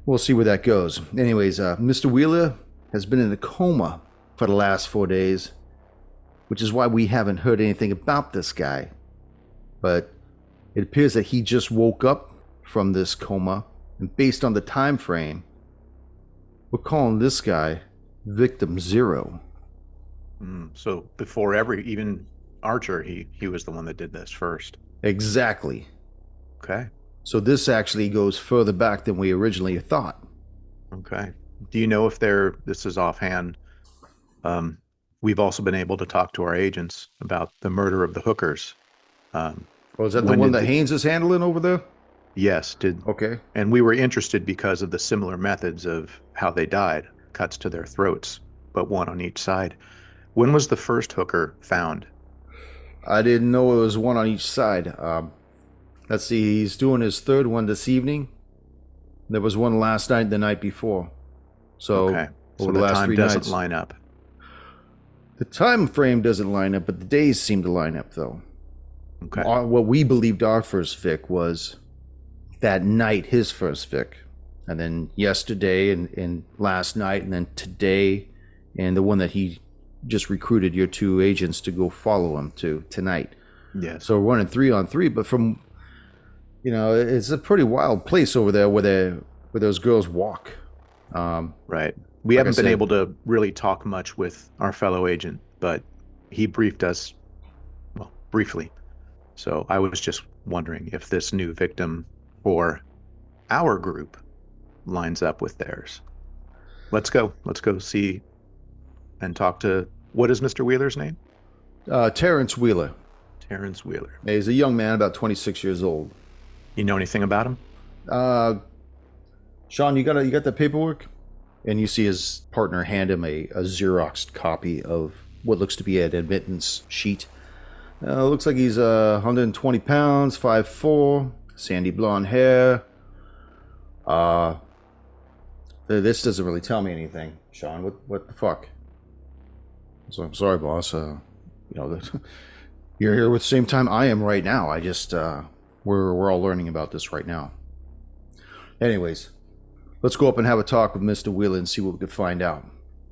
we'll see where that goes. Anyways, Mr. Wheeler has been in a coma for the last 4 days, which is why we haven't heard anything about this guy. But it appears that he just woke up from this coma, and based on the time frame, we're calling this guy Victim Zero. So before even Archer, he was the one that did this first. Exactly. Okay. So this actually goes further back than we originally thought. Okay. Do you know if this is offhand, we've also been able to talk to our agents about the murder of the hookers. Is that the one that Haynes is handling over there? Yes. Okay. And we were interested because of the similar methods of how they died, cuts to their throats, but one on each side. When was the first hooker found? I didn't know it was one on each side. Let's see, he's doing his third one this evening. There was one last night, the night before. So, okay. So the last time 3 doesn't nights. line up. The time frame doesn't line up, but the days seem to line up, though. Okay. What we believed our first Vic was that night, his first Vic. and then yesterday and last night, and then today, and the one that he just recruited your 2 agents to go follow him to tonight. Yeah. So we're running 3-on-3, but from, it's a pretty wild place over there where those girls walk. Right. We haven't been able to really talk much with our fellow agent, but he briefed us, well, briefly. So I was just wondering if this new victim for our group lines up with theirs. Let's go see and talk to, what is Mr. Wheeler's name? Terrence Wheeler. Terrence Wheeler. He's a young man, about 26 years old. You know anything about him? Sean, you got the paperwork? And you see his partner hand him a Xeroxed copy of what looks to be an admittance sheet. Looks like he's 120 pounds, 5'4", sandy blonde hair. This doesn't really tell me anything, Sean. What the fuck? So I'm sorry, boss. You're here with the same time I am right now. I just we're all learning about this right now. Anyways, let's go up and have a talk with Mr. Wheeler and see what we can find out.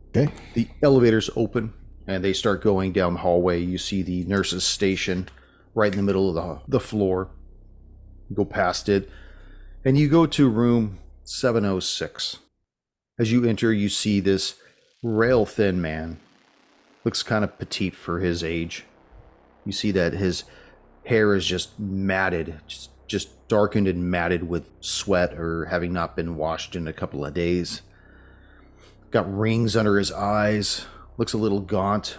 Okay. The elevators open and they start going down the hallway. You see the nurse's station right in the middle of the floor. You go past it and you go to room 706. As you enter, you see this rail thin man. Looks kind of petite for his age. You see that his hair is just matted, just darkened and matted with sweat or having not been washed in a couple of days. Got rings under his eyes, looks a little gaunt,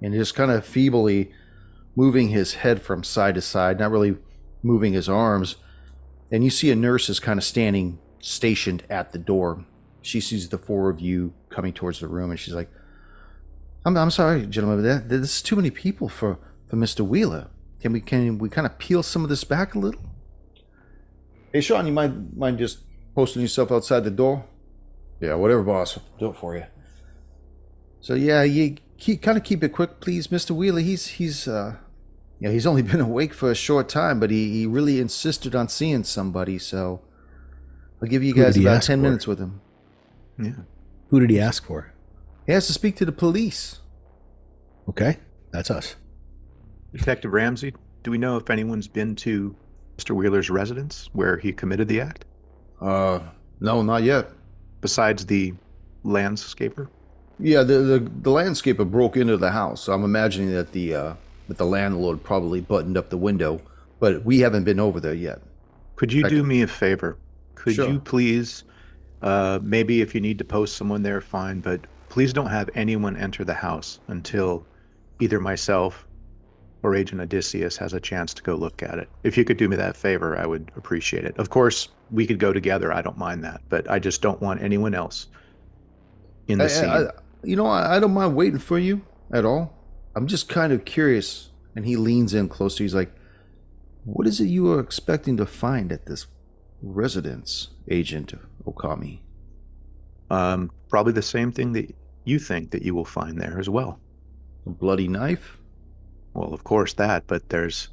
and just kind of feebly moving his head from side to side, not really moving his arms. And you see a nurse is kind of stationed at the door. She sees the 4 of you coming towards the room, and she's like, I'm sorry, gentlemen, there's too many people for Mr. Wheeler. Can we kind of peel some of this back a little? Hey, Sean, you mind just posting yourself outside the door? Yeah, whatever, boss. I'll do it for you. So yeah, you keep it quick, please, Mr. Wheeler. He's only been awake for a short time, but he really insisted on seeing somebody. So I'll give you guys about 10 minutes with him. Yeah. Who did he ask for? He has to speak to the police. Okay, that's us. Detective Ramsey, do we know if anyone's been to Mr. Wheeler's residence where he committed the act? No, not yet. Besides the landscaper? Yeah, the landscaper broke into the house. So I'm imagining that the landlord probably buttoned up the window, but we haven't been over there yet. Could you do me a favor? Could Sure. you please, maybe if you need to post someone there, fine, but please don't have anyone enter the house until either myself or Agent Odysseus has a chance to go look at it. If you could do me that favor, I would appreciate it. Of course, we could go together. I don't mind that, but I just don't want anyone else in the scene. I don't mind waiting for you at all. I'm just kind of curious. And he leans in closer. He's like, what is it you are expecting to find at this residence, Agent Okami? Probably the same thing that you think that you will find there as well. A bloody knife? Well, of course that, but there's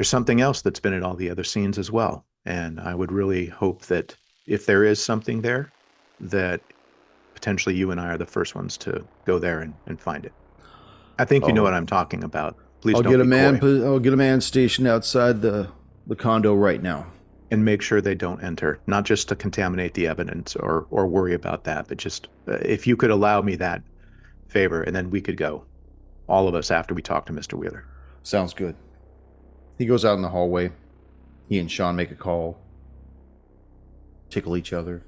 something else that's been in all the other scenes as well. And I would really hope that if there is something there, that potentially you and I are the first ones to go there and find it. I think you know what I'm talking about. Please don't be coy. I'll get a man stationed outside the condo right now. And make sure they don't enter, not just to contaminate the evidence or worry about that, but just if you could allow me that favor, and then we could go, all of us, after we talk to Mr. Wheeler. Sounds good. He goes out in the hallway. He and Sean make a call. Tickle each other.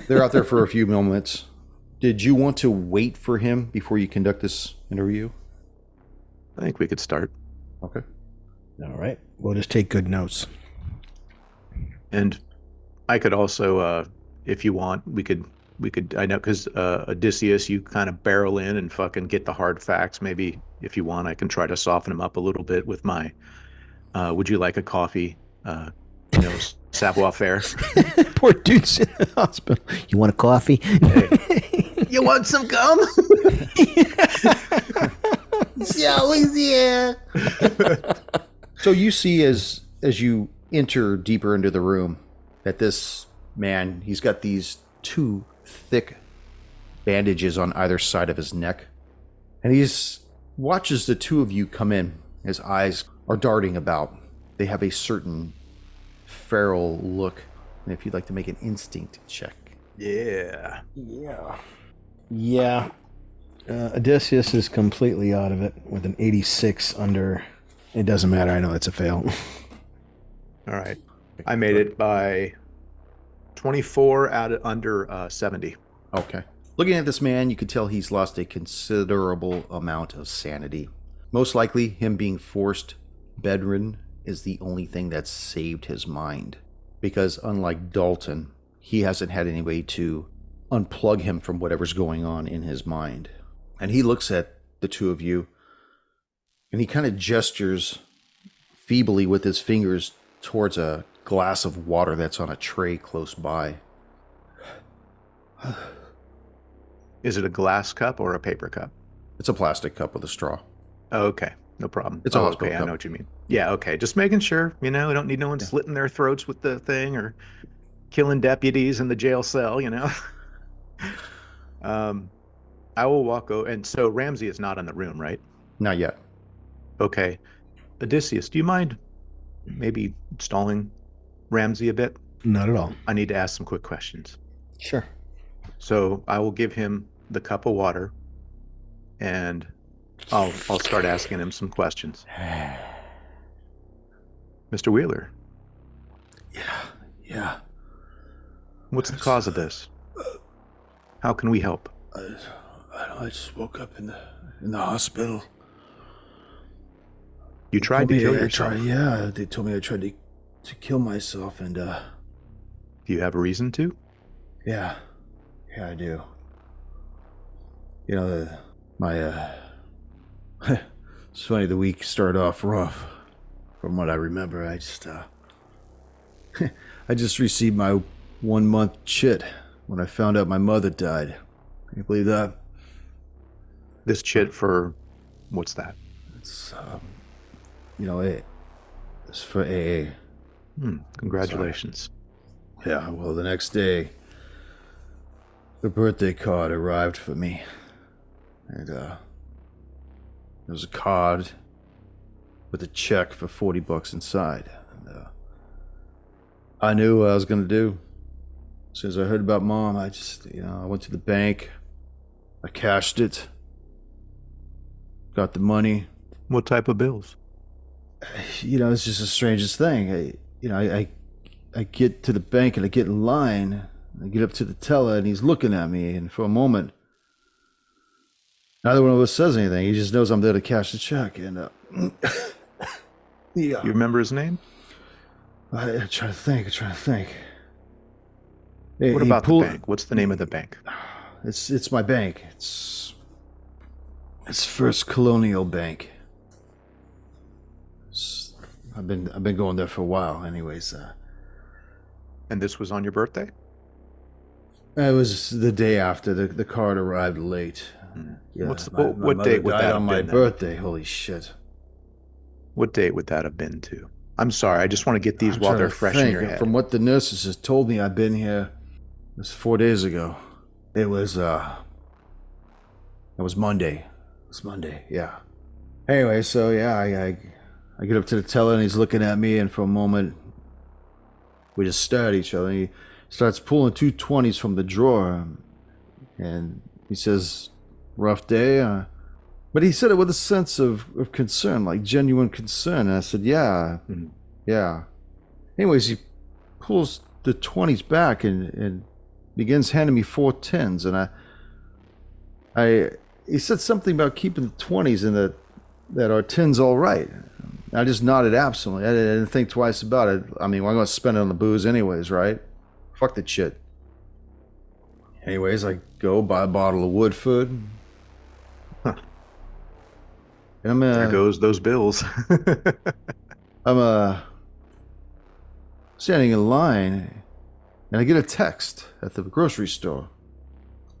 They're out there for a few moments. Did you want to wait for him before you conduct this interview? I think we could start. Okay. All right. We'll just take good notes. And I could also, if you want, we could, I know, because Odysseus, you kind of barrel in and fucking get the hard facts. Maybe if you want, I can try to soften them up a little bit with my, would you like a coffee? Savoir faire. Poor dude's in the hospital. You want a coffee? Hey. You want some gum? Yeah. So you see as you enter deeper into the room at this man. He's got these 2 thick bandages on either side of his neck. And he watches the 2 of you come in. His eyes are darting about. They have a certain feral look. And if you'd like to make an instinct check. Yeah. Odysseus is completely out of it with an 86 under. It doesn't matter. I know it's a fail. All right. I made it by 24 out of under 70. Okay. Looking at this man, you could tell he's lost a considerable amount of sanity. Most likely, him being forced bedridden is the only thing that's saved his mind. Because unlike Dalton, he hasn't had any way to unplug him from whatever's going on in his mind. And he looks at the 2 of you, and he kind of gestures feebly with his fingers towards a glass of water that's on a tray close by. Is it a glass cup or a paper cup? It's a plastic cup with a straw. Oh, okay. No problem. It's a hospital I cup. know what you mean. Yeah, okay. Just making sure, we don't need no one slitting their throats with the thing or killing deputies in the jail cell, I will walk over. And so Ramsey is not in the room, right? Not yet. Okay. Odysseus, do you mind maybe stalling Ramsey a bit? Not at all. I need to ask some quick questions. Sure. So I will give him the cup of water, and I'll start asking him some questions. Mr. Wheeler. Yeah. What's the cause of this? How can we help? I just woke up in the hospital. You tried to kill yourself. They told me I tried to kill myself, and do you have a reason to? Yeah, I do. It's funny, the week started off rough. From what I remember, I just received my 1-month chit when I found out my mother died. Can you believe that? This chit for, what's that? It's, it's for AA. Congratulations. Yeah, well, the next day, the birthday card arrived for me. And, there was a card with a check for $40 inside. And, I knew what I was going to do. As soon as I heard about Mom, I just, I went to the bank. I cashed it. Got the money. What type of bills? It's just the strangest thing. I get to the bank and I get in line. I get up to the teller and he's looking at me. And for a moment, neither one of us says anything. He just knows I'm there to cash the check. And You remember his name? I try to think. What about the bank? What's the name of the bank? It's my bank. It's First Colonial Bank. I've been going there for a while, anyways. And this was on your birthday? It was the day after. The card arrived late. Yeah, what date would that have on my been? birthday? Holy shit! What date would that have been to? I'm sorry. I just want to get these while they're fresh in your head. From what the nurses has told me, I've been here. It was 4 days ago. It was Monday. It was Monday. Yeah. Anyway, so yeah, I get up to the teller and he's looking at me, and for a moment we just stare at each other. And he starts pulling 2 20s from the drawer, and he says, "Rough day," but he said it with a sense of concern, like genuine concern. And I said, "Yeah, yeah." Anyways, he pulls the 20s back and begins handing me 4 10s, and he said something about keeping the 20s and that our 10's all right. I just nodded absently. I didn't think twice about it. I mean, we're going to spend it on the booze anyways, right? Fuck the shit. Anyways, I go buy a bottle of Woodford. And there goes those bills. I'm standing in line, and I get a text at the grocery store.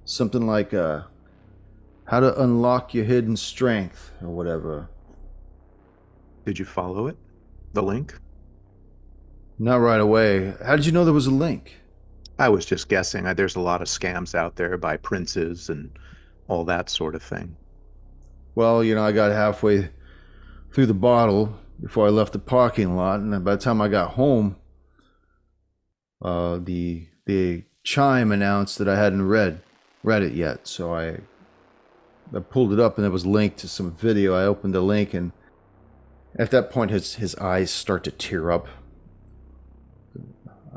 Something like, how to unlock your hidden strength, or whatever. Did you follow it? The link? Not right away. How did you know there was a link? I was just guessing. There's a lot of scams out there by princes and all that sort of thing. Well, I got halfway through the bottle before I left the parking lot, and by the time I got home, the chime announced that I hadn't read it yet. So I pulled it up, and it was linked to some video. I opened the link, and at that point, his eyes start to tear up.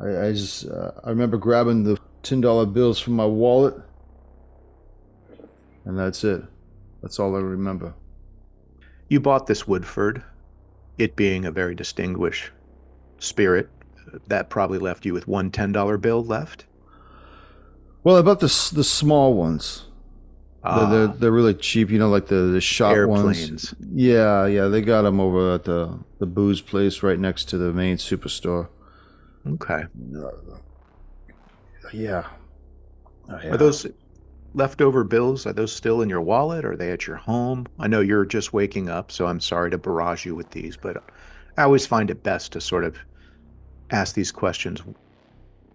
I remember grabbing the $10 bills from my wallet, and that's it. That's all I remember. You bought this Woodford, it being a very distinguished spirit. That probably left you with one $10 bill left. Well, I bought the small ones. They're really cheap, like the shop airplanes. Ones. Yeah, they got them over at the booze place right next to the main superstore. Okay. Yeah. Are those leftover bills, are those still in your wallet? Or are they at your home? I know you're just waking up, so I'm sorry to barrage you with these, but I always find it best to sort of ask these questions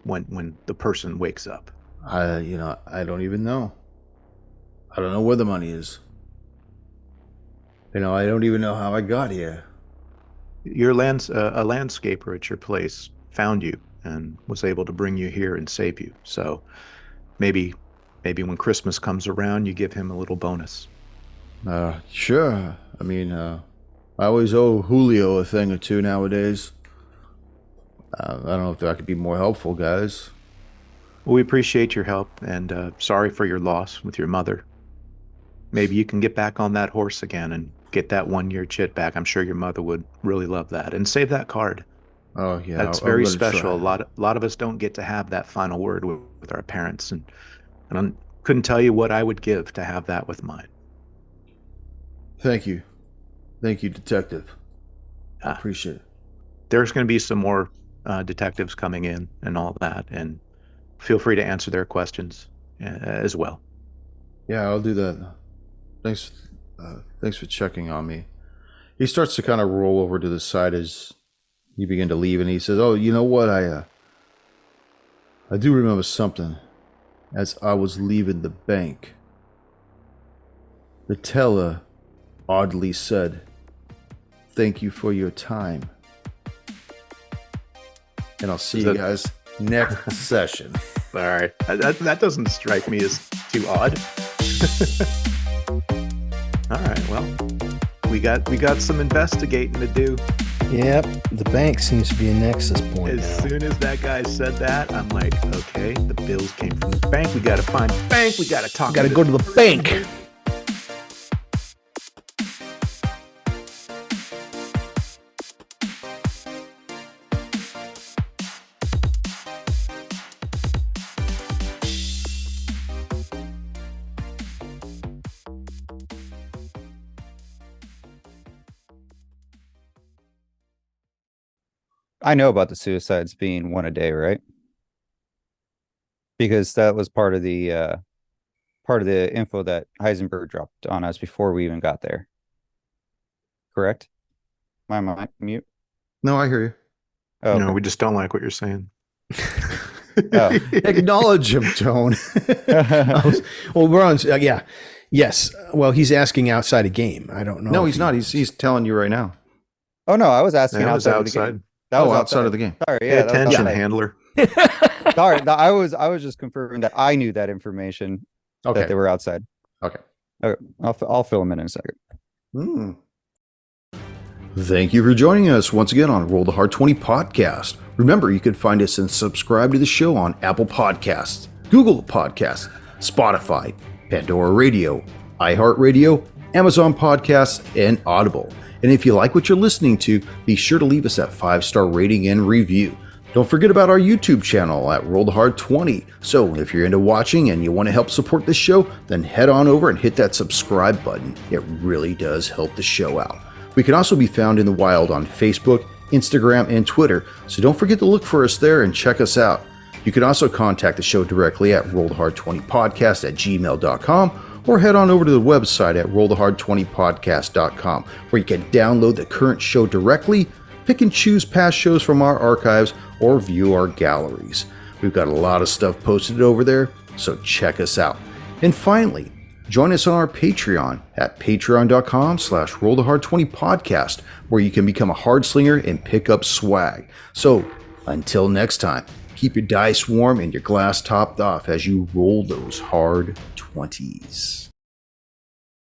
when the person wakes up. I don't even know. I don't know where the money is. I don't even know how I got here. A landscaper at your place found you and was able to bring you here and save you. So maybe when Christmas comes around, you give him a little bonus. Sure. I mean, I always owe Julio a thing or two nowadays. I don't know if I could be more helpful, guys. Well, we appreciate your help, and sorry for your loss with your mother. Maybe you can get back on that horse again and get that 1-year chit back. I'm sure your mother would really love that. And save that card. Oh, yeah. That's very special. A lot of us don't get to have that final word with our parents, and I couldn't tell you what I would give to have that with mine. Thank you, Detective. I appreciate it. There's going to be some more detectives coming in and all that, and feel free to answer their questions as well. Yeah, I'll do that. Thanks for checking on me. He starts to kind of roll over to the side as you begin to leave, and he says, "Oh, you know what? I do remember something. As I was leaving the bank, the teller oddly said, 'Thank you for your time.' And I'll see you guys next session." All right, that doesn't strike me as too odd. All right, well, we got some investigating to do. Yep, the bank seems to be a nexus point. As soon as that guy said that, I'm like, okay, the bills came from the bank. We got to find the bank. We got to talk. Got to go to the bank. I know about the suicides being one a day, right? Because that was part of the info that Heisenberg dropped on us before we even got there. Correct? Am I mute? No, I hear you. Oh, no, we just don't like what you're saying. Oh. Acknowledge him, Tone. Well, we're on. Yeah. Yes. Well, he's asking outside a game. I don't know. No, he's not. He's telling you right now. Oh no, I was asking That was outside. Of the game. That was outside of the game. Sorry, Pay yeah. that was attention, outside. handler. Sorry, I was just confirming that I knew that information that they were outside. Okay. I'll fill them in a second. Thank you for joining us once again on Roll the Hard 20 podcast. Remember, you can find us and subscribe to the show on Apple Podcasts, Google Podcasts, Spotify, Pandora Radio, iHeart Radio, Amazon Podcasts, and Audible. And if you like what you're listening to, be sure to leave us that 5-star rating and review. Don't forget about our YouTube channel at Roll the Hard 20. So if you're into watching and you want to help support this show, then head on over and hit that subscribe button. It really does help the show out. We can also be found in the wild on Facebook, Instagram, and Twitter, so don't forget to look for us there and check us out. You can also contact the show directly at rollthehard20podcast@gmail.com or head on over to the website at rollthehard20podcast.com, where you can download the current show directly pick and choose past shows from our archives, or view our galleries. We've got a lot of stuff posted over there, so check us out. And finally, join us on our Patreon at patreon.com/rollthehard20podcast, where you can become a hard slinger and pick up swag. So until next time, keep your dice warm and your glass topped off as you roll those hard 20s.